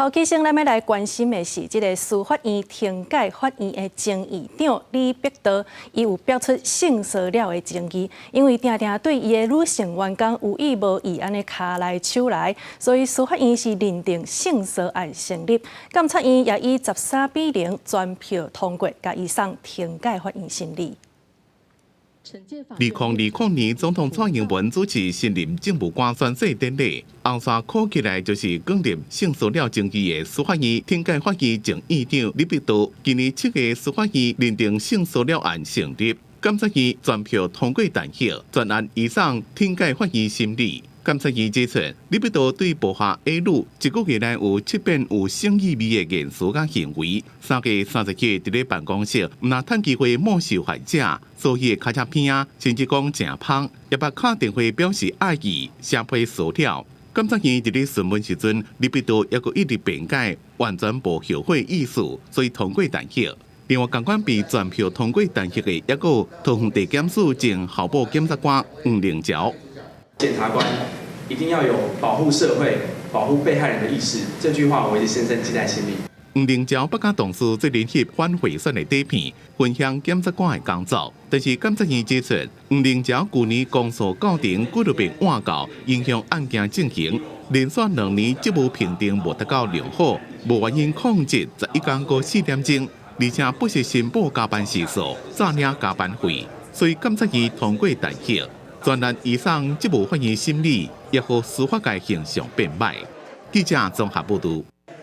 好，接下来咱要来关心的是，这个司法院庭改法院的前院长李碧桃，伊有表出性骚扰的争议，因为常常对伊的女性员工有意无意安尼卡来手来，所以司法院是认定性骚案成立。监察院也以13-0全票通过，甲伊送庭改法院审理。 2020年总统蔡英文主持新任政务官宣誓典礼，红线扣起来就是讲认性骚扰争议的司法院庭改法院前院长李碧桃，今年7月司法院认定性骚扰案成立，监察院全票通过弹劾，专案移送庭改法院审理。 监察院指出，李碧桃对部下 A 女一个月内有7遍有性意味的言辞甲行为，3月30日伫咧办公室，唔拿趁机会冒受害者，所以卡车片啊，甚至讲正芳，也把敲电话表示爱意，写批骚扰。监察院伫咧询问时阵，李碧桃也个一直辩解，完全无后悔意思，所以通过弹劾。 另外，监管被全票通过弹劾的，也有桃园地检署前校部检察官黄凌桥。 检察官一定要有保护社会、保护被害人的意识，这句话我一直深深记在心里。黄凌桥不加同事最联合反贿选的底片，分享检察官的工作。但是监察院指出，黄凌桥去年公诉告庭纪录片换稿，影响案件进行，连续2年职务评定无达到良好，无原因控制11天过4点钟，而且不是申报加班时数，诈领加班费，所以监察院通过弹劾。 专案移送职务法院审理，也和司法界形象变歹。记者综合报道。